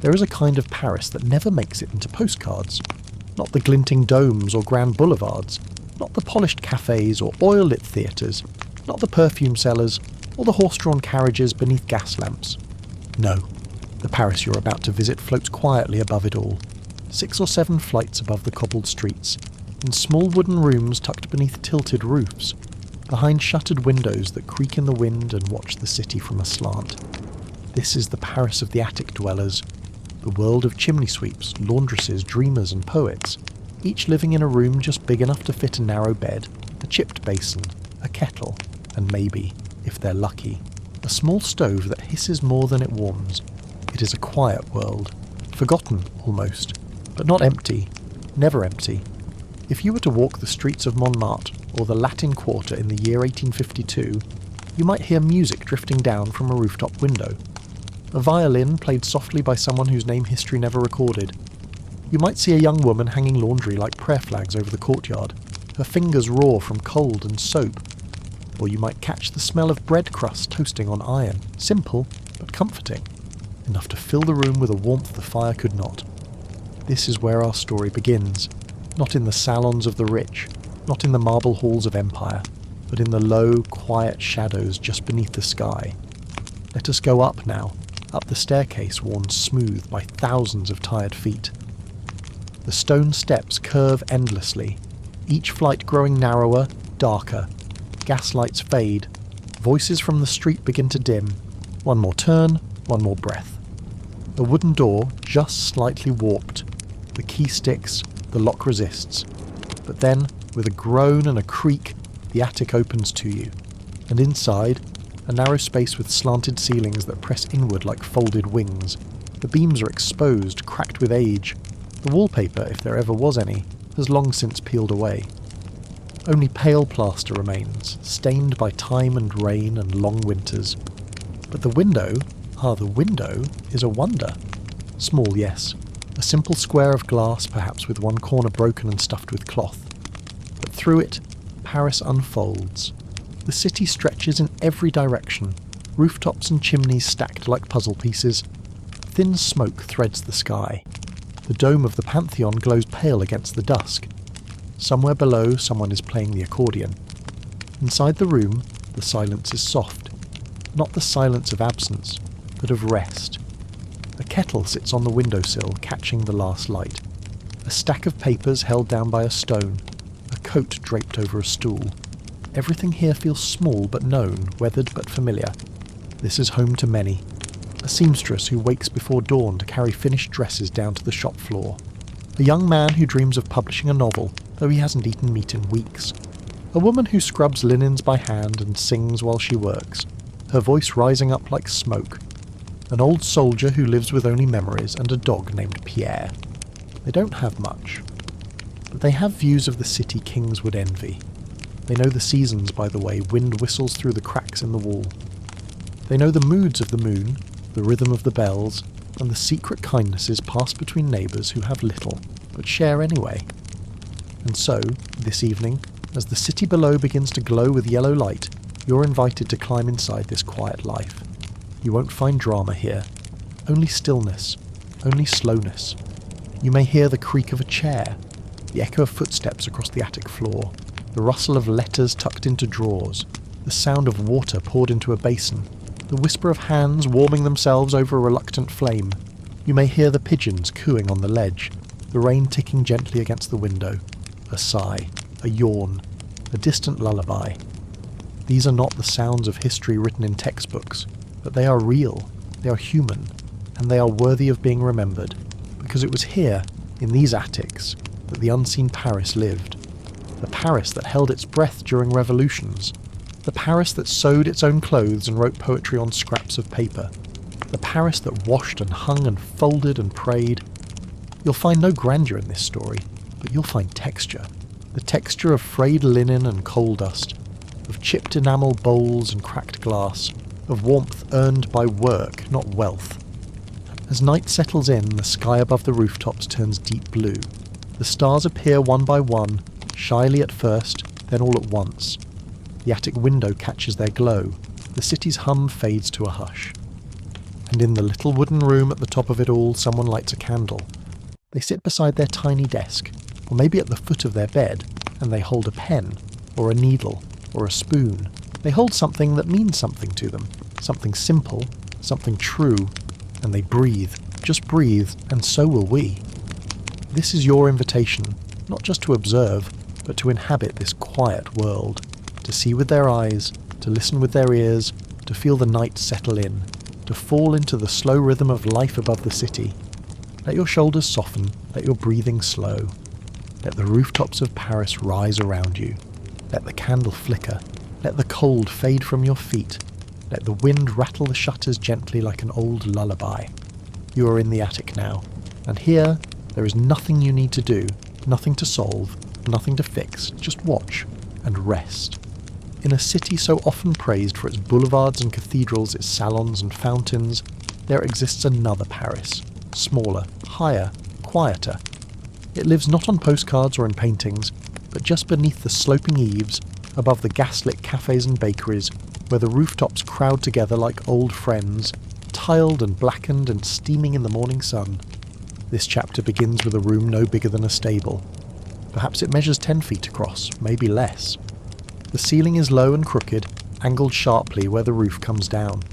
There is a kind of Paris that never makes it into postcards. Not the glinting domes or grand boulevards, not the polished cafes or oil-lit theatres, not the perfume sellers or the horse-drawn carriages beneath gas lamps. No, the Paris you're about to visit floats quietly above it all, 6 or 7 flights above the cobbled streets, in small wooden rooms tucked beneath tilted roofs, behind shuttered windows that creak in the wind and watch the city from aslant. This is the Paris of the attic dwellers, the world of chimney sweeps, laundresses, dreamers and poets, each living in a room just big enough to fit a narrow bed, a chipped basin, a kettle, and maybe, if they're lucky, a small stove that hisses more than it warms. It is a quiet world, forgotten almost, but not empty, never empty. If you were to walk the streets of Montmartre or the Latin Quarter in the year 1852, you might hear music drifting down from a rooftop window. A violin played softly by someone whose name history never recorded. You might see a young woman hanging laundry like prayer flags over the courtyard, her fingers raw from cold and soap. Or you might catch the smell of bread crust toasting on iron, simple but comforting, enough to fill the room with a warmth the fire could not. This is where our story begins, not in the salons of the rich, not in the marble halls of empire, but in the low, quiet shadows just beneath the sky. Let us go up now, up the staircase worn smooth by thousands of tired feet. The stone steps curve endlessly, each flight growing narrower, darker. Gaslights fade, voices from the street begin to dim. One more turn, one more breath. A wooden door, just slightly warped. The key sticks, the lock resists. But then, with a groan and a creak, the attic opens to you. And inside, a narrow space with slanted ceilings that press inward like folded wings. The beams are exposed, cracked with age. The wallpaper, if there ever was any, has long since peeled away. Only pale plaster remains, stained by time and rain and long winters. But the window, the window, is a wonder. Small, yes. A simple square of glass, perhaps with one corner broken and stuffed with cloth. But through it, Paris unfolds. The city stretches in every direction, rooftops and chimneys stacked like puzzle pieces. Thin smoke threads the sky. The dome of the Pantheon glows pale against the dusk. Somewhere below, someone is playing the accordion. Inside the room, the silence is soft. Not the silence of absence, but of rest. A kettle sits on the windowsill, catching the last light. A stack of papers held down by a stone. A coat draped over a stool. Everything here feels small but known, weathered but familiar. This is home to many. A seamstress who wakes before dawn to carry finished dresses down to the shop floor. A young man who dreams of publishing a novel, though he hasn't eaten meat in weeks. A woman who scrubs linens by hand and sings while she works, her voice rising up like smoke. An old soldier who lives with only memories, and a dog named Pierre. They don't have much, but they have views of the city kings would envy. They know the seasons by the way wind whistles through the cracks in the wall. They know the moods of the moon, the rhythm of the bells, and the secret kindnesses passed between neighbours who have little, but share anyway. And so, this evening, as the city below begins to glow with yellow light, you're invited to climb inside this quiet life. You won't find drama here. Only stillness. Only slowness. You may hear the creak of a chair, the echo of footsteps across the attic floor, the rustle of letters tucked into drawers, the sound of water poured into a basin, the whisper of hands warming themselves over a reluctant flame. You may hear the pigeons cooing on the ledge, the rain ticking gently against the window, a sigh, a yawn, a distant lullaby. These are not the sounds of history written in textbooks, but they are real, they are human, and they are worthy of being remembered, because it was here, in these attics, that the unseen Paris lived. The Paris that held its breath during revolutions. The Paris that sewed its own clothes and wrote poetry on scraps of paper. The Paris that washed and hung and folded and prayed. You'll find no grandeur in this story, but you'll find texture. The texture of frayed linen and coal dust, of chipped enamel bowls and cracked glass, of warmth earned by work, not wealth. As night settles in, the sky above the rooftops turns deep blue. The stars appear one by one, shyly at first, then all at once. The attic window catches their glow. The city's hum fades to a hush. And in the little wooden room at the top of it all, someone lights a candle. They sit beside their tiny desk, or maybe at the foot of their bed, and they hold a pen, or a needle, or a spoon. They hold something that means something to them, something simple, something true, and they breathe, just breathe, and so will we. This is your invitation, not just to observe, but to inhabit this quiet world, to see with their eyes, to listen with their ears, to feel the night settle in, to fall into the slow rhythm of life above the city. Let your shoulders soften, let your breathing slow. Let the rooftops of Paris rise around you. Let the candle flicker. Let the cold fade from your feet. Let the wind rattle the shutters gently like an old lullaby. You are in the attic now, and here there is nothing you need to do, nothing to solve, nothing to fix, just watch and rest. In a city so often praised for its boulevards and cathedrals, its salons and fountains, there exists another Paris, smaller, higher, quieter. It lives not on postcards or in paintings, but just beneath the sloping eaves, above the gaslit cafes and bakeries, where the rooftops crowd together like old friends, tiled and blackened and steaming in the morning sun. This chapter begins with a room no bigger than a stable. Perhaps it measures 10 feet across, maybe less. The ceiling is low and crooked, angled sharply where the roof comes down.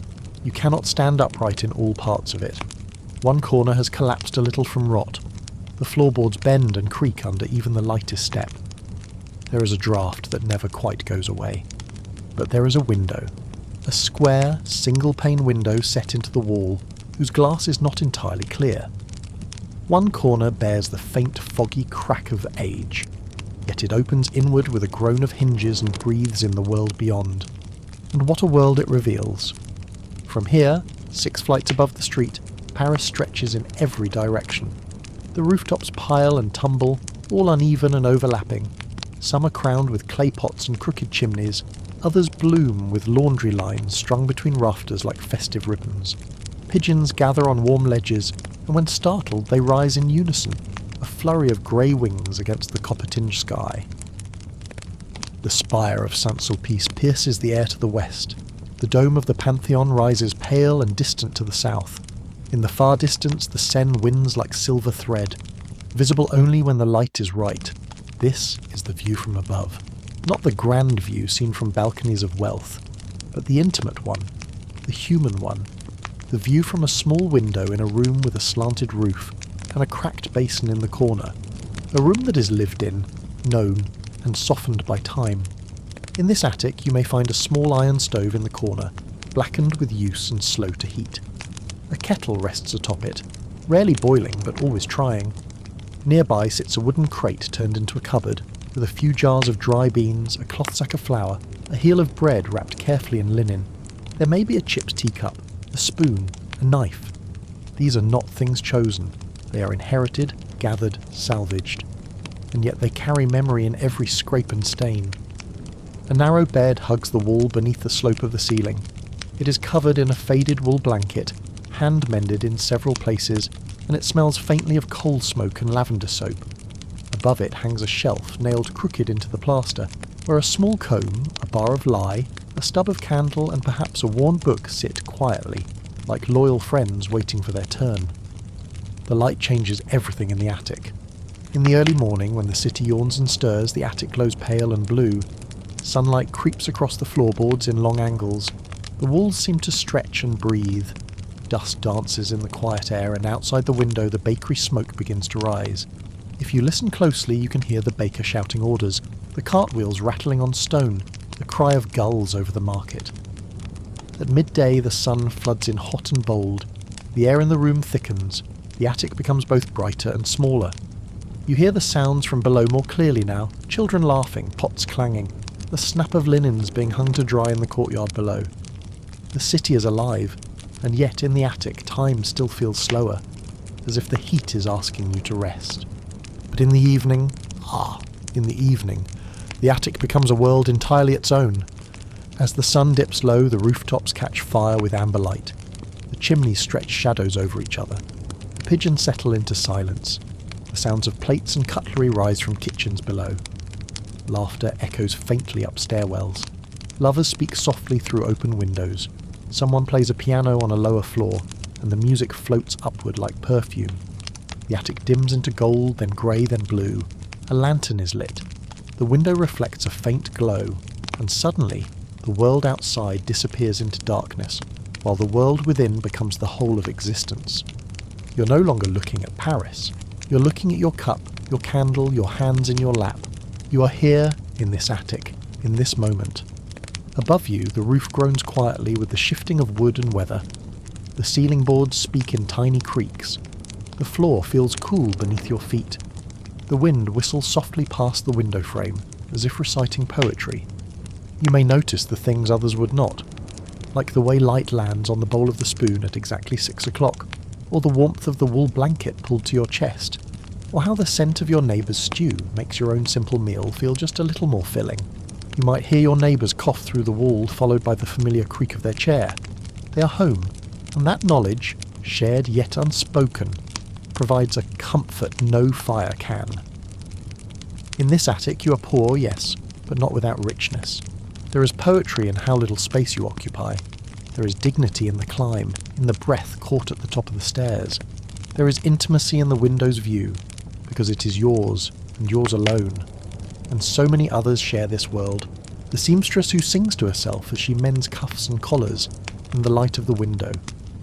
You cannot stand upright in all parts of it. One corner has collapsed a little from rot. The floorboards bend and creak under even the lightest step. There is a draught that never quite goes away. But there is a window. A square, single-pane window set into the wall, whose glass is not entirely clear. One corner bears the faint, foggy crack of age, yet it opens inward with a groan of hinges and breathes in the world beyond. And what a world it reveals. From here, 6 flights above the street, Paris stretches in every direction. The rooftops pile and tumble, all uneven and overlapping. Some are crowned with clay pots and crooked chimneys, others bloom with laundry lines strung between rafters like festive ribbons. Pigeons gather on warm ledges, and when startled they rise in unison, a flurry of grey wings against the copper-tinged sky. The spire of Saint-Sulpice pierces the air to the west. The dome of the Pantheon rises pale and distant to the south. In the far distance the Seine winds like silver thread, visible only when the light is right. This is the view from above. Not the grand view seen from balconies of wealth, but the intimate one, the human one. The view from a small window in a room with a slanted roof and a cracked basin in the corner. A room that is lived in, known, and softened by time. In this attic you may find a small iron stove in the corner, blackened with use and slow to heat. A kettle rests atop it, rarely boiling but always trying. Nearby sits a wooden crate turned into a cupboard, with a few jars of dry beans, a cloth sack of flour, a heel of bread wrapped carefully in linen. There may be a chipped teacup, a spoon, a knife. These are not things chosen. They are inherited, gathered, salvaged. And yet they carry memory in every scrape and stain. A narrow bed hugs the wall beneath the slope of the ceiling. It is covered in a faded wool blanket, hand-mended in several places, and it smells faintly of coal smoke and lavender soap. Above it hangs a shelf nailed crooked into the plaster, where a small comb, a bar of lye, a stub of candle and perhaps a worn book sit quietly, like loyal friends waiting for their turn. The light changes everything in the attic. In the early morning, when the city yawns and stirs, the attic glows pale and blue. Sunlight creeps across the floorboards in long angles. The walls seem to stretch and breathe. Dust dances in the quiet air, and outside the window the bakery smoke begins to rise. If you listen closely, you can hear the baker shouting orders, the cartwheels rattling on stone, the cry of gulls over the market. At midday the sun floods in hot and bold. The air in the room thickens. The attic becomes both brighter and smaller. You hear the sounds from below more clearly now, children laughing, pots clanging, the snap of linens being hung to dry in the courtyard below. The city is alive, and yet in the attic time still feels slower, as if the heat is asking you to rest. But in the evening, the attic becomes a world entirely its own. As the sun dips low, the rooftops catch fire with amber light. The chimneys stretch shadows over each other. The pigeons settle into silence. The sounds of plates and cutlery rise from kitchens below. Laughter echoes faintly up stairwells. Lovers speak softly through open windows. Someone plays a piano on a lower floor. and the music floats upward like perfume. The attic dims into gold, then grey, then blue. A lantern is lit. The window reflects a faint glow, and suddenly the world outside disappears into darkness, while the world within becomes the whole of existence. You're no longer looking at Paris. You're looking at your cup, your candle, your hands in your lap. You are here, in this attic, in this moment. Above you, the roof groans quietly with the shifting of wood and weather. The ceiling boards speak in tiny creaks. The floor feels cool beneath your feet. The wind whistles softly past the window frame, as if reciting poetry. You may notice the things others would not, like the way light lands on the bowl of the spoon at exactly 6 o'clock, or the warmth of the wool blanket pulled to your chest, or how the scent of your neighbour's stew makes your own simple meal feel just a little more filling. You might hear your neighbours cough through the wall, followed by the familiar creak of their chair. They are home, and that knowledge, shared yet unspoken, provides a comfort no fire can. In this attic you are poor, yes, but not without richness. There is poetry in how little space you occupy. There is dignity in the climb, in the breath caught at the top of the stairs. There is intimacy in the window's view, because it is yours, and yours alone. And so many others share this world. The seamstress who sings to herself as she mends cuffs and collars, in the light of the window.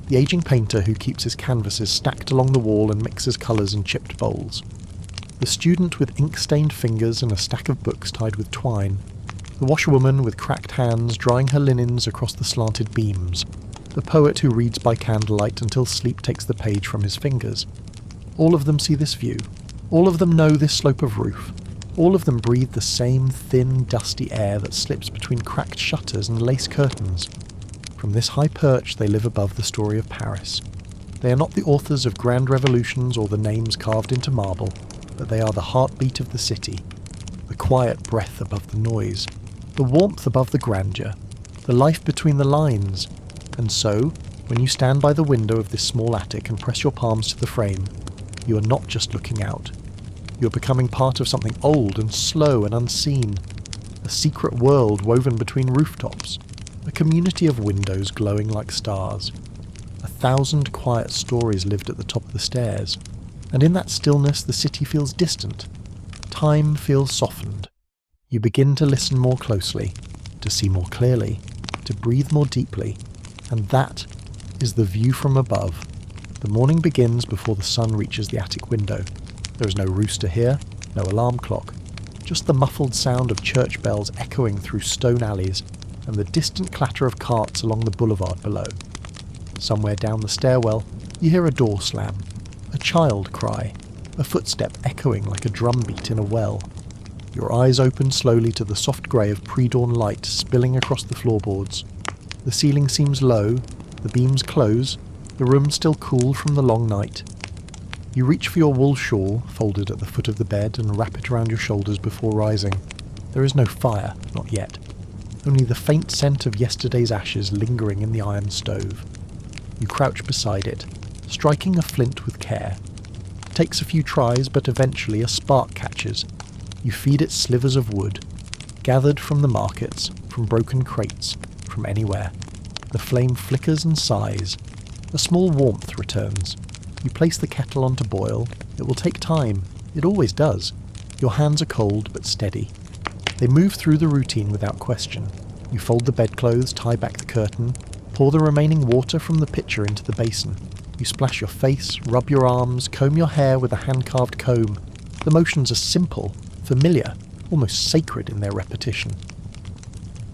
The ageing painter who keeps his canvases stacked along the wall and mixes colours in chipped bowls. The student with ink-stained fingers and a stack of books tied with twine. The washerwoman with cracked hands drying her linens across the slanted beams. The poet who reads by candlelight until sleep takes the page from his fingers. All of them see this view. All of them know this slope of roof. All of them breathe the same thin, dusty air that slips between cracked shutters and lace curtains. From this high perch they live above the story of Paris. They are not the authors of grand revolutions or the names carved into marble, but they are the heartbeat of the city, the quiet breath above the noise, the warmth above the grandeur, the life between the lines. And so, when you stand by the window of this small attic and press your palms to the frame, you are not just looking out. You are becoming part of something old and slow and unseen, a secret world woven between rooftops, a community of windows glowing like stars. 1,000 quiet stories lived at the top of the stairs, and in that stillness the city feels distant. Time feels softened. You begin to listen more closely, to see more clearly, to breathe more deeply, and that is the view from above. The morning begins before the sun reaches the attic window. There is no rooster here, no alarm clock, just the muffled sound of church bells echoing through stone alleys and the distant clatter of carts along the boulevard below. Somewhere down the stairwell, you hear a door slam, a child cry, a footstep echoing like a drumbeat in a well. Your eyes open slowly to the soft grey of pre-dawn light spilling across the floorboards. The ceiling seems low, the beams close, the room still cool from the long night. You reach for your wool shawl, folded at the foot of the bed, and wrap it around your shoulders before rising. There is no fire, not yet. Only the faint scent of yesterday's ashes lingering in the iron stove. You crouch beside it, striking a flint with care. It takes a few tries, but eventually a spark catches. You feed it slivers of wood, gathered from the markets, from broken crates, from anywhere. The flame flickers and sighs. A small warmth returns. You place the kettle on to boil. It will take time. It always does. Your hands are cold but steady. They move through the routine without question. You fold the bedclothes, tie back the curtain, pour the remaining water from the pitcher into the basin. You splash your face, rub your arms, comb your hair with a hand-carved comb. The motions are simple, familiar, almost sacred in their repetition.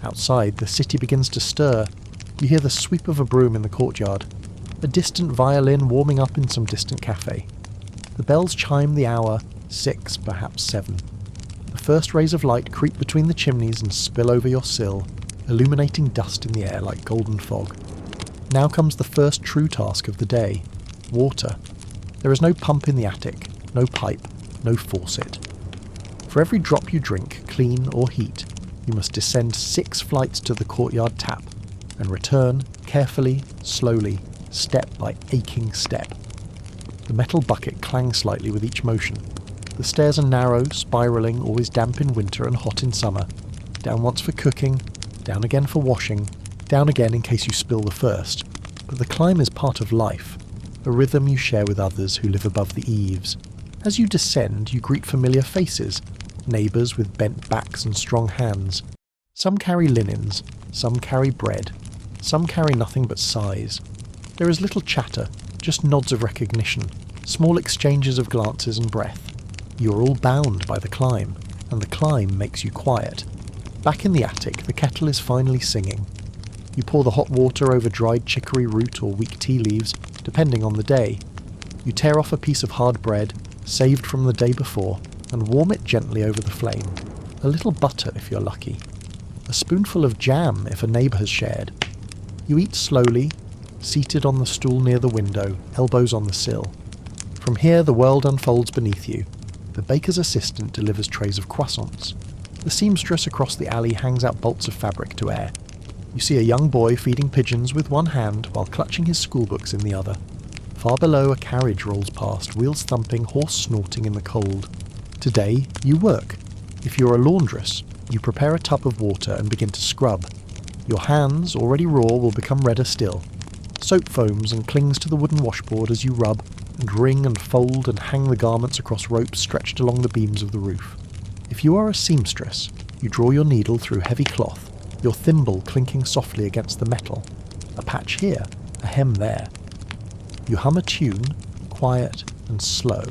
Outside, the city begins to stir. You hear the sweep of a broom in the courtyard, a distant violin warming up in some distant cafe. The bells chime the hour, 6, perhaps 7. The first rays of light creep between the chimneys and spill over your sill, illuminating dust in the air like golden fog. Now comes the first true task of the day: water. There is no pump in the attic, no pipe, no faucet. For every drop you drink, clean or heat, you must descend 6 flights to the courtyard tap, and return, carefully, slowly, step by aching step. The metal bucket clangs slightly with each motion. The stairs are narrow, spiralling, always damp in winter and hot in summer. Down once for cooking, down again for washing, down again in case you spill the first. but the climb is part of life, a rhythm you share with others who live above the eaves. As you descend, you greet familiar faces, neighbours with bent backs and strong hands. Some carry linens, some carry bread, some carry nothing but sighs. There is little chatter, just nods of recognition, small exchanges of glances and breath. You are all bound by the climb, and the climb makes you quiet. Back in the attic, the kettle is finally singing. You pour the hot water over dried chicory root or weak tea leaves, depending on the day. You tear off a piece of hard bread, saved from the day before, and warm it gently over the flame. A little butter if you're lucky. A spoonful of jam if a neighbour has shared. You eat slowly, seated on the stool near the window, elbows on the sill. From here the world unfolds beneath you. The baker's assistant delivers trays of croissants. The seamstress across the alley hangs out bolts of fabric to air. You see a young boy feeding pigeons with one hand while clutching his schoolbooks in the other. Far below, a carriage rolls past, wheels thumping, horse snorting in the cold. Today, you work. If you're a laundress, you prepare a tub of water and begin to scrub. Your hands, already raw, will become redder still. Soap foams and clings to the wooden washboard as you rub and wring and fold and hang the garments across ropes stretched along the beams of the roof. If you are a seamstress, you draw your needle through heavy cloth, your thimble clinking softly against the metal. A patch here, a hem there. You hum a tune, quiet and slow.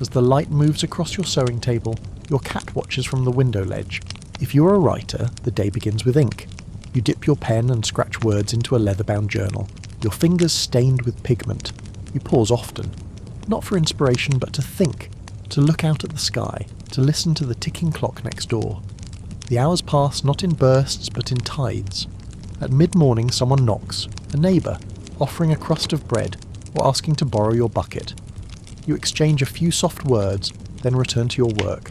As the light moves across your sewing table, your cat watches from the window ledge. If you're a writer, the day begins with ink. You dip your pen and scratch words into a leather-bound journal, your fingers stained with pigment. You pause often, not for inspiration but to think, to look out at the sky, to listen to the ticking clock next door. The hours pass not in bursts but in tides. At mid-morning someone knocks, a neighbour, offering a crust of bread or asking to borrow your bucket. You exchange a few soft words, then return to your work.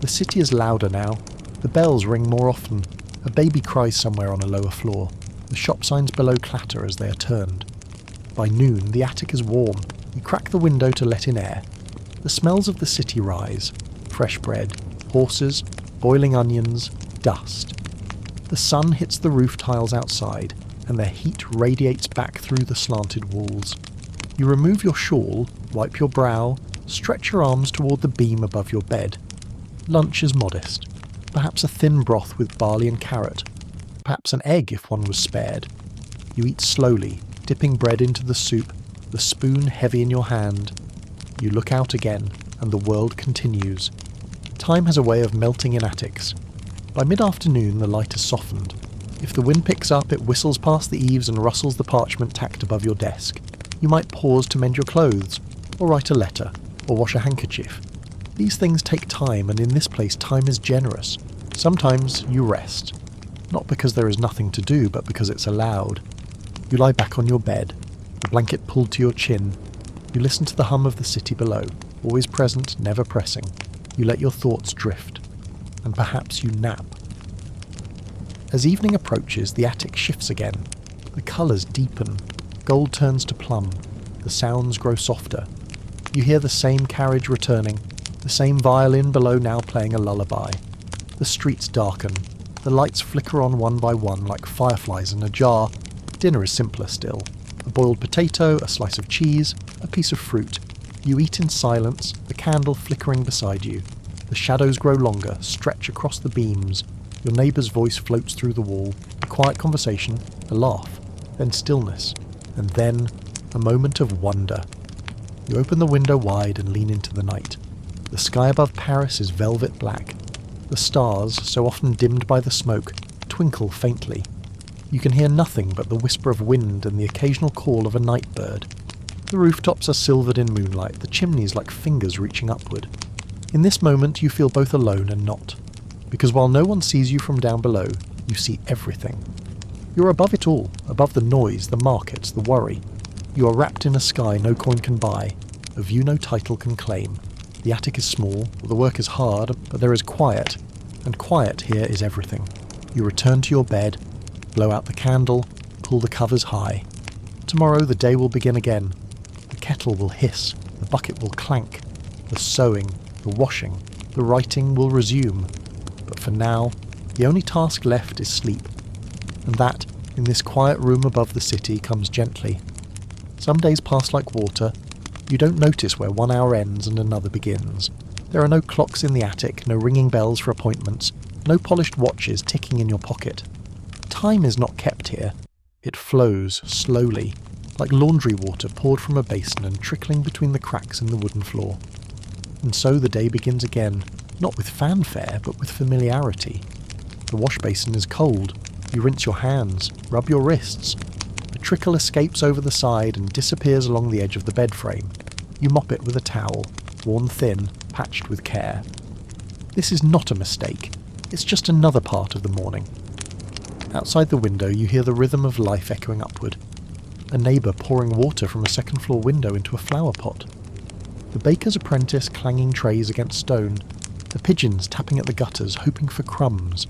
The city is louder now. The bells ring more often. A baby cries somewhere on a lower floor. The shop signs below clatter as they are turned. By noon, the attic is warm. You crack the window to let in air. The smells of the city rise. Fresh bread, horses, boiling onions, dust. The sun hits the roof tiles outside, and their heat radiates back through the slanted walls. You remove your shawl, wipe your brow, stretch your arms toward the beam above your bed. Lunch is modest. Perhaps a thin broth with barley and carrot. Perhaps an egg if one was spared. You eat slowly, dipping bread into the soup, the spoon heavy in your hand. You look out again, and the world continues. Time has a way of melting in attics. By mid-afternoon the light has softened. If the wind picks up, it whistles past the eaves and rustles the parchment tacked above your desk. You might pause to mend your clothes, or write a letter, or wash a handkerchief. These things take time, and in this place time is generous. Sometimes you rest. Not because there is nothing to do, but because it's allowed. You lie back on your bed, the blanket pulled to your chin. You listen to the hum of the city below, always present, never pressing. You let your thoughts drift. And perhaps you nap. As evening approaches, the attic shifts again. The colours deepen. Gold turns to plum. The sounds grow softer. You hear the same carriage returning, the same violin below now playing a lullaby. The streets darken. The lights flicker on one by one like fireflies in a jar. Dinner is simpler still. A boiled potato, a slice of cheese, a piece of fruit. You eat in silence, the candle flickering beside you. The shadows grow longer, stretch across the beams. Your neighbour's voice floats through the wall. A quiet conversation, a laugh, then stillness, and then a moment of wonder. You open the window wide and lean into the night. The sky above Paris is velvet black. The stars, so often dimmed by the smoke, twinkle faintly. You can hear nothing but the whisper of wind and the occasional call of a night bird. The rooftops are silvered in moonlight, the chimneys like fingers reaching upward. In this moment you feel both alone and not, because while no one sees you from down below, you see everything. You're above it all, above the noise, the markets, the worry. You are wrapped in a sky no coin can buy, a view no title can claim. The attic is small, the work is hard, but there is quiet, and quiet here is everything. You return to your bed, blow out the candle, pull the covers high. Tomorrow the day will begin again. The kettle will hiss, the bucket will clank, the sewing, the washing, the writing will resume. But for now, the only task left is sleep. And that, in this quiet room above the city comes gently. Some days pass like water. You don't notice where 1 hour ends and another begins. There are no clocks in the attic, no ringing bells for appointments, no polished watches ticking in your pocket. Time is not kept here. It flows slowly, like laundry water poured from a basin and trickling between the cracks in the wooden floor. And so the day begins again, not with fanfare, but with familiarity. The wash basin is cold. You rinse your hands, rub your wrists. A trickle escapes over the side and disappears along the edge of the bed frame. You mop it with a towel, worn thin, patched with care. This is not a mistake. It's just another part of the morning. Outside the window you hear the rhythm of life echoing upward. A neighbour pouring water from a second-floor window into a flower pot. The baker's apprentice clanging trays against stone. The pigeons tapping at the gutters, hoping for crumbs.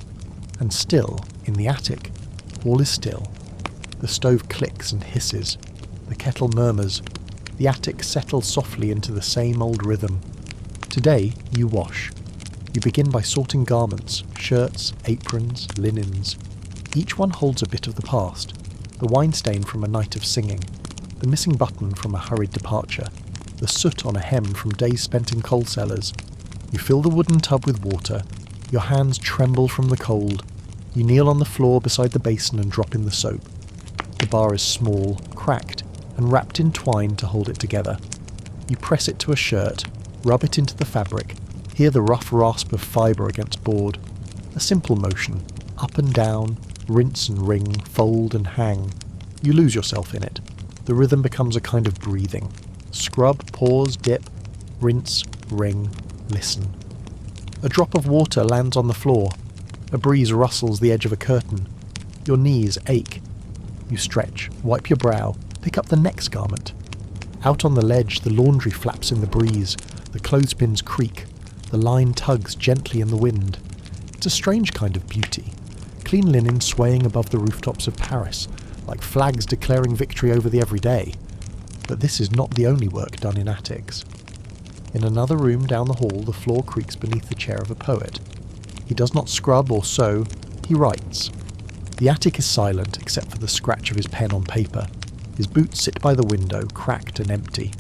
And still, in the attic, all is still. The stove clicks and hisses. The kettle murmurs. The attic settles softly into the same old rhythm. Today, you wash. You begin by sorting garments, shirts, aprons, linens. Each one holds a bit of the past. The wine stain from a night of singing. The missing button from a hurried departure. The soot on a hem from days spent in coal cellars. You fill the wooden tub with water. Your hands tremble from the cold. You kneel on the floor beside the basin and drop in the soap. The bar is small, cracked, and wrapped in twine to hold it together. You press it to a shirt, rub it into the fabric, hear the rough rasp of fibre against board. A simple motion, up and down, rinse and wring, fold and hang. You lose yourself in it. The rhythm becomes a kind of breathing. Scrub, pause, dip, rinse, wring, listen. A drop of water lands on the floor. A breeze rustles the edge of a curtain. Your knees ache. You stretch, wipe your brow, pick up the next garment. Out on the ledge, the laundry flaps in the breeze. The clothespins creak. The line tugs gently in the wind. It's a strange kind of beauty. Clean linen swaying above the rooftops of Paris, like flags declaring victory over the everyday. But this is not the only work done in attics. In another room down the hall, the floor creaks beneath the chair of a poet. He does not scrub or sew, he writes. The attic is silent except for the scratch of his pen on paper. His boots sit by the window, cracked and empty.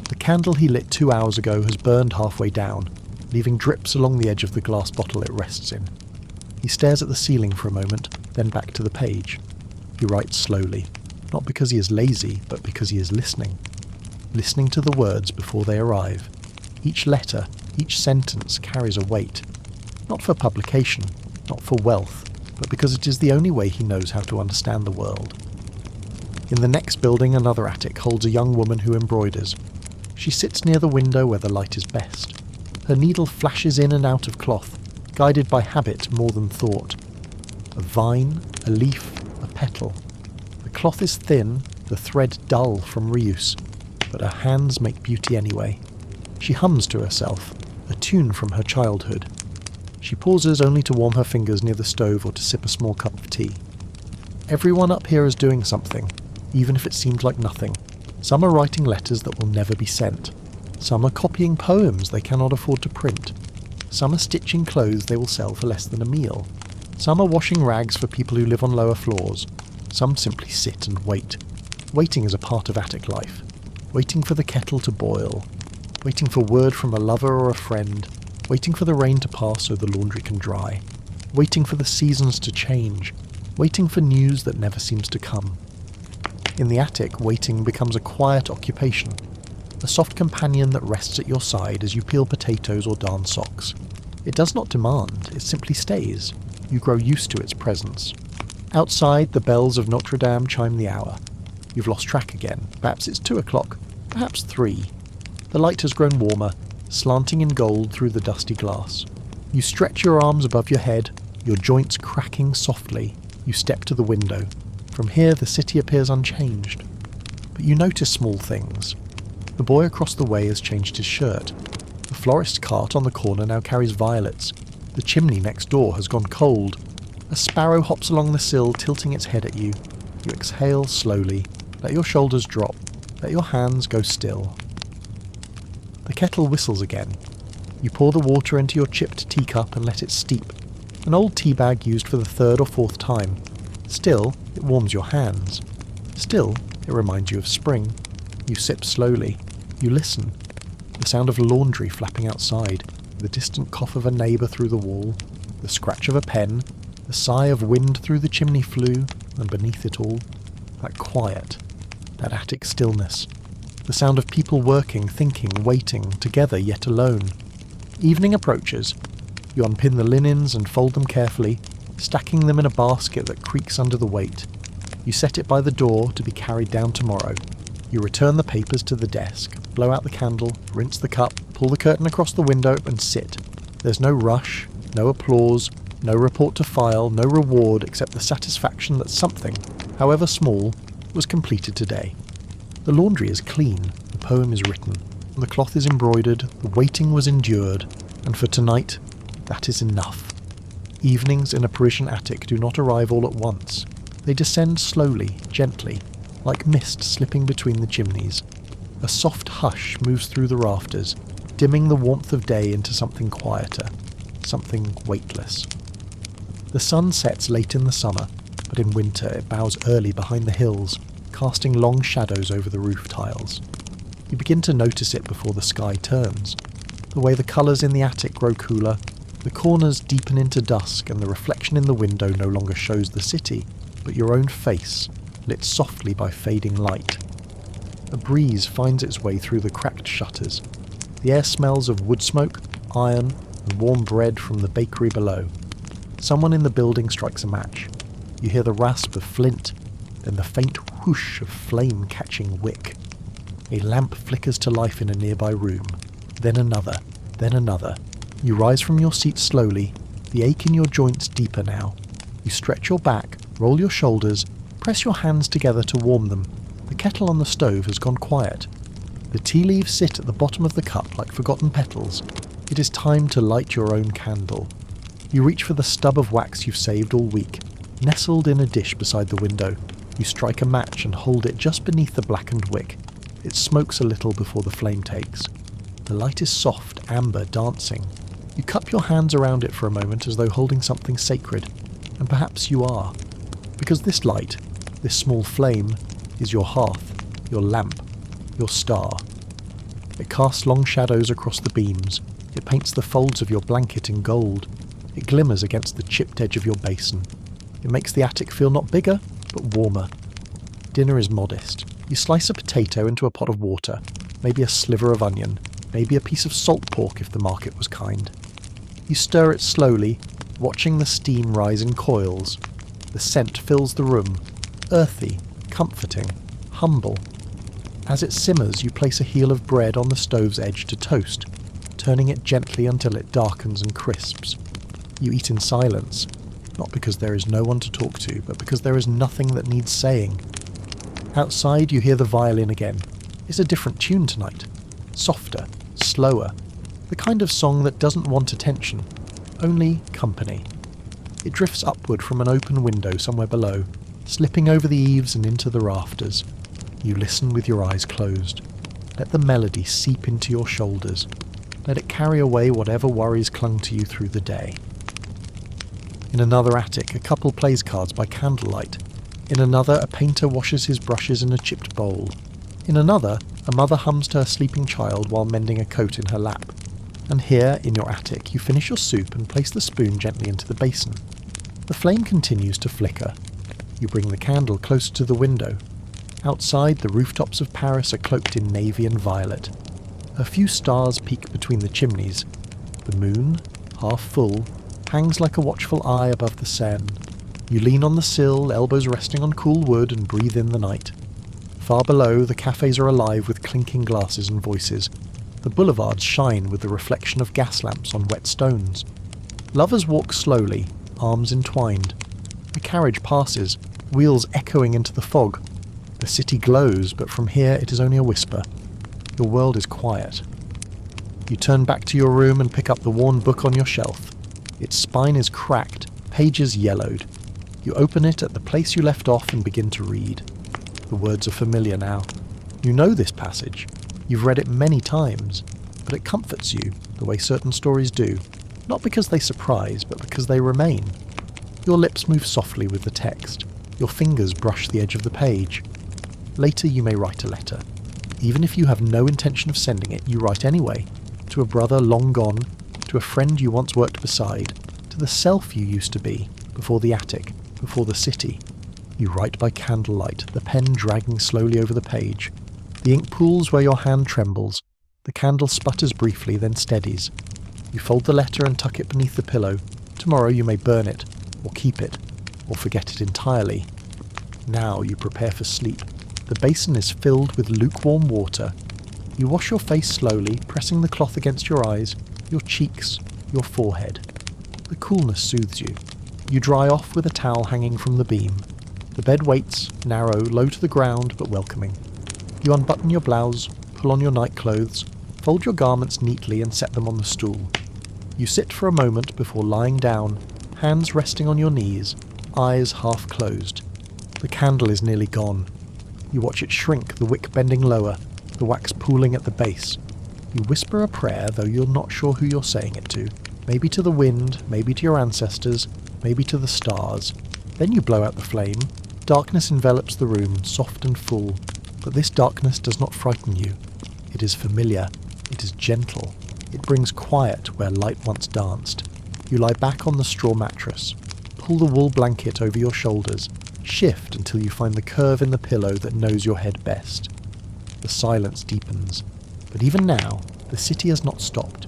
The candle he lit 2 hours ago has burned halfway down, leaving drips along the edge of the glass bottle it rests in. He stares at the ceiling for a moment, then back to the page. He writes slowly, not because he is lazy, but because he is listening. Listening to the words before they arrive. Each letter, each sentence carries a weight. Not for publication, not for wealth, but because it is the only way he knows how to understand the world. In the next building, another attic holds a young woman who embroiders. She sits near the window where the light is best. Her needle flashes in and out of cloth, guided by habit more than thought. A vine, a leaf, a petal. The cloth is thin, the thread dull from reuse, but her hands make beauty anyway. She hums to herself, a tune from her childhood. She pauses only to warm her fingers near the stove or to sip a small cup of tea. Everyone up here is doing something, even if it seems like nothing. Some are writing letters that will never be sent. Some are copying poems they cannot afford to print. Some are stitching clothes they will sell for less than a meal. Some are washing rags for people who live on lower floors. Some simply sit and wait. Waiting is a part of attic life. Waiting for the kettle to boil. Waiting for word from a lover or a friend. Waiting for the rain to pass so the laundry can dry. Waiting for the seasons to change. Waiting for news that never seems to come. In the attic, waiting becomes a quiet occupation. A soft companion that rests at your side as you peel potatoes or darn socks. It does not demand, it simply stays. You grow used to its presence. Outside, the bells of Notre Dame chime the hour. You've lost track again. Perhaps it's 2 o'clock. Perhaps 3. The light has grown warmer, slanting in gold through the dusty glass. You stretch your arms above your head, your joints cracking softly. You step to the window. From here, the city appears unchanged. But you notice small things. The boy across the way has changed his shirt. The florist's cart on the corner now carries violets. The chimney next door has gone cold. A sparrow hops along the sill, tilting its head at you. You exhale slowly. Let your shoulders drop. Let your hands go still. The kettle whistles again. You pour the water into your chipped teacup and let it steep. An old tea bag used for the 3rd or 4th time. Still, it warms your hands. Still, it reminds you of spring. You sip slowly. You listen. The sound of laundry flapping outside, the distant cough of a neighbour through the wall, the scratch of a pen, the sigh of wind through the chimney flue, and beneath it all, that quiet, that attic stillness, the sound of people working, thinking, waiting, together yet alone. Evening approaches. You unpin the linens and fold them carefully, stacking them in a basket that creaks under the weight. You set it by the door to be carried down tomorrow. You return the papers to the desk, blow out the candle, rinse the cup, pull the curtain across the window and sit. There's no rush, no applause, no report to file, no reward except the satisfaction that something, however small, was completed today. The laundry is clean, the poem is written, the cloth is embroidered, the waiting was endured, and for tonight, that is enough. Evenings in a Parisian attic do not arrive all at once. They descend slowly, gently, like mist slipping between the chimneys. A soft hush moves through the rafters, dimming the warmth of day into something quieter, something weightless. The sun sets late in the summer, but in winter it bows early behind the hills, casting long shadows over the roof tiles. You begin to notice it before the sky turns. The way the colours in the attic grow cooler, the corners deepen into dusk and the reflection in the window no longer shows the city, but your own face, lit softly by fading light. A breeze finds its way through the cracked shutters. The air smells of wood smoke, iron, and warm bread from the bakery below. Someone in the building strikes a match. You hear the rasp of flint, then the faint whoosh of flame-catching wick. A lamp flickers to life in a nearby room. Then another, then another. You rise from your seat slowly, the ache in your joints deeper now. You stretch your back, roll your shoulders, press your hands together to warm them. The kettle on the stove has gone quiet. The tea leaves sit at the bottom of the cup like forgotten petals. It is time to light your own candle. You reach for the stub of wax you've saved all week. Nestled in a dish beside the window, you strike a match and hold it just beneath the blackened wick. It smokes a little before the flame takes. The light is soft, amber, dancing. You cup your hands around it for a moment as though holding something sacred. And perhaps you are. Because this light, this small flame, is your hearth, your lamp, your star. It casts long shadows across the beams. It paints the folds of your blanket in gold. It glimmers against the chipped edge of your basin. It makes the attic feel not bigger, but warmer. Dinner is modest. You slice a potato into a pot of water, maybe a sliver of onion, maybe a piece of salt pork if the market was kind. You stir it slowly, watching the steam rise in coils. The scent fills the room, earthy, comforting, humble. As it simmers, you place a heel of bread on the stove's edge to toast, turning it gently until it darkens and crisps. You eat in silence, not because there is no one to talk to, but because there is nothing that needs saying. Outside you hear the violin again. It's a different tune tonight. Softer, slower. The kind of song that doesn't want attention, only company. It drifts upward from an open window somewhere below, slipping over the eaves and into the rafters. You listen with your eyes closed. Let the melody seep into your shoulders. Let it carry away whatever worries clung to you through the day. In another attic, a couple plays cards by candlelight. In another, a painter washes his brushes in a chipped bowl. In another, a mother hums to her sleeping child while mending a coat in her lap. And here, in your attic, you finish your soup and place the spoon gently into the basin. The flame continues to flicker. You bring the candle closer to the window. Outside, the rooftops of Paris are cloaked in navy and violet. A few stars peek between the chimneys. The moon, half full, hangs like a watchful eye above the Seine. You lean on the sill, elbows resting on cool wood, and breathe in the night. Far below, the cafes are alive with clinking glasses and voices. The boulevards shine with the reflection of gas lamps on wet stones. Lovers walk slowly, arms entwined. A carriage passes, wheels echoing into the fog. The city glows, but from here it is only a whisper. Your world is quiet. You turn back to your room and pick up the worn book on your shelf. Its spine is cracked, pages yellowed. You open it at the place you left off and begin to read. The words are familiar now. You know this passage. You've read it many times, but it comforts you the way certain stories do, not because they surprise, but because they remain. Your lips move softly with the text. Your fingers brush the edge of the page. Later you may write a letter. Even if you have no intention of sending it, you write anyway. To a brother long gone, to a friend you once worked beside, to the self you used to be, before the attic, before the city. You write by candlelight, the pen dragging slowly over the page. The ink pools where your hand trembles. The candle sputters briefly, then steadies. You fold the letter and tuck it beneath the pillow. Tomorrow you may burn it, or keep it, or forget it entirely. Now you prepare for sleep. The basin is filled with lukewarm water. You wash your face slowly, pressing the cloth against your eyes, your cheeks, your forehead. The coolness soothes you. You dry off with a towel hanging from the beam. The bed waits, narrow, low to the ground, but welcoming. You unbutton your blouse, pull on your nightclothes, fold your garments neatly and set them on the stool. You sit for a moment before lying down, hands resting on your knees, eyes half closed. The candle is nearly gone. You watch it shrink, the wick bending lower, the wax pooling at the base. You whisper a prayer, though you're not sure who you're saying it to. Maybe to the wind, maybe to your ancestors, maybe to the stars. Then you blow out the flame. Darkness envelops the room, soft and full. But this darkness does not frighten you. It is familiar. It is gentle. It brings quiet where light once danced. You lie back on the straw mattress. Pull the wool blanket over your shoulders. Shift until you find the curve in the pillow that knows your head best. The silence deepens. But even now, the city has not stopped.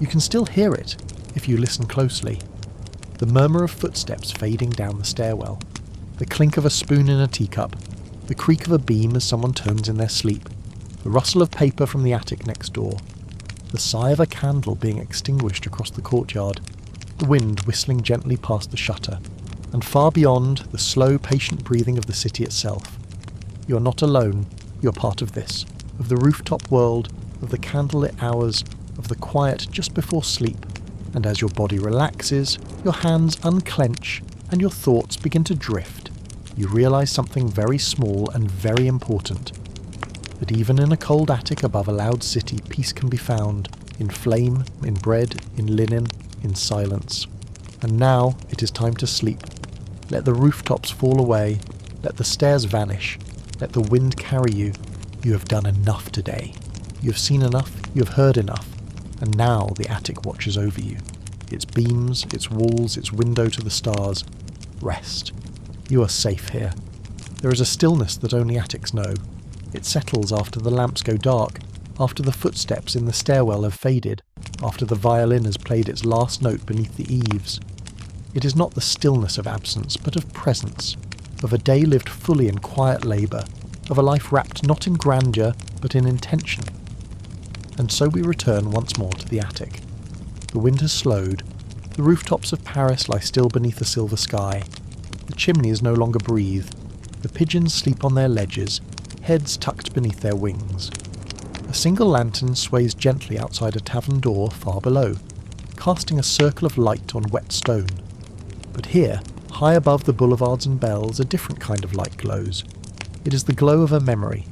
You can still hear it, if you listen closely. The murmur of footsteps fading down the stairwell. The clink of a spoon in a teacup. The creak of a beam as someone turns in their sleep. The rustle of paper from the attic next door. The sigh of a candle being extinguished across the courtyard. The wind whistling gently past the shutter. And far beyond, the slow, patient breathing of the city itself. You are not alone. You are part of this. Of the rooftop world, of the candlelit hours, of the quiet just before sleep. And as your body relaxes, your hands unclench, and your thoughts begin to drift. You realise something very small and very important. That even in a cold attic above a loud city, peace can be found. In flame, in bread, in linen, in silence. And now it is time to sleep. Let the rooftops fall away. Let the stairs vanish. Let the wind carry you. You have done enough today. You have seen enough. You have heard enough. And now the attic watches over you. Its beams, its walls, its window to the stars. Rest. You are safe here. There is a stillness that only attics know. It settles after the lamps go dark, after the footsteps in the stairwell have faded, after the violin has played its last note beneath the eaves. It is not the stillness of absence, but of presence, of a day lived fully in quiet labour, of a life wrapped not in grandeur, but in intention. And so we return once more to the attic. The wind has slowed. The rooftops of Paris lie still beneath a silver sky. The chimneys no longer breathe. The pigeons sleep on their ledges, heads tucked beneath their wings. A single lantern sways gently outside a tavern door far below, casting a circle of light on wet stone. But here, high above the boulevards and bells, a different kind of light glows. It is the glow of a memory,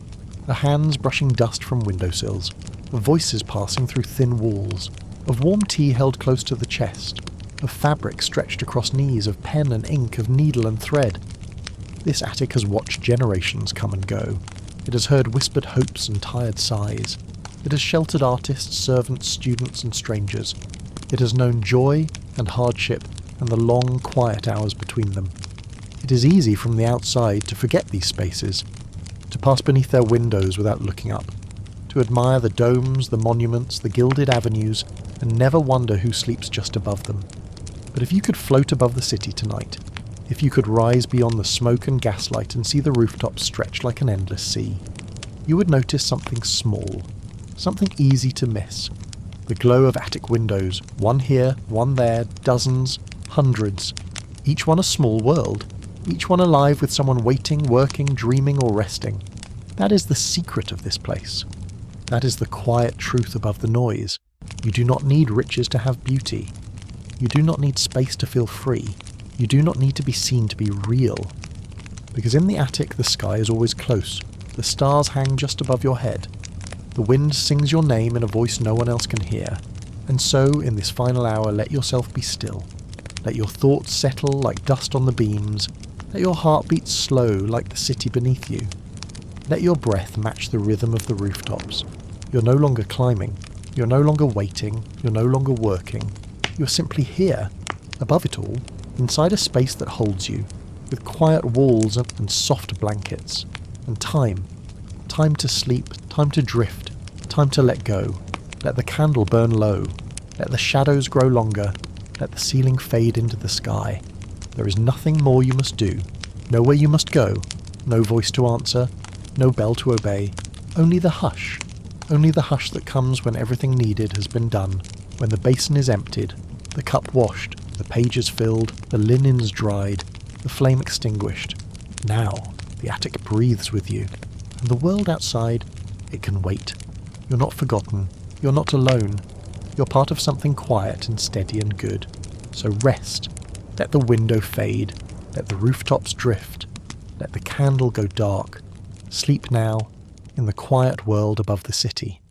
of hands brushing dust from windowsills, of voices passing through thin walls, of warm tea held close to the chest, of fabric stretched across knees, of pen and ink, of needle and thread. This attic has watched generations come and go. It has heard whispered hopes and tired sighs. It has sheltered artists, servants, students and strangers. It has known joy and hardship and the long, quiet hours between them. It is easy from the outside to forget these spaces, to pass beneath their windows without looking up, to admire the domes, the monuments, the gilded avenues, and never wonder who sleeps just above them. But if you could float above the city tonight, if you could rise beyond the smoke and gaslight and see the rooftops stretch like an endless sea, you would notice something small, something easy to miss. The glow of attic windows, one here, one there, dozens, hundreds, each one a small world, each one alive with someone waiting, working, dreaming or resting. That is the secret of this place. That is the quiet truth above the noise. You do not need riches to have beauty. You do not need space to feel free. You do not need to be seen to be real. Because in the attic the sky is always close. The stars hang just above your head. The wind sings your name in a voice no one else can hear. And so, in this final hour, let yourself be still. Let your thoughts settle like dust on the beams. Let your heart beat slow like the city beneath you. Let your breath match the rhythm of the rooftops. You're no longer climbing. You're no longer waiting. You're no longer working. You're simply here, above it all, inside a space that holds you, with quiet walls and soft blankets, and time. Time to sleep, time to drift, time to let go. Let the candle burn low. Let the shadows grow longer. Let the ceiling fade into the sky. There is nothing more you must do, nowhere you must go, no voice to answer, no bell to obey, only the hush that comes when everything needed has been done, when the basin is emptied, the cup washed, the pages filled, the linens dried, the flame extinguished. Now the attic breathes with you, and the world outside, it can wait. You're not forgotten, you're not alone, you're part of something quiet and steady and good. So rest. Let the window fade. Let the rooftops drift. Let the candle go dark. Sleep now in the quiet world above the city.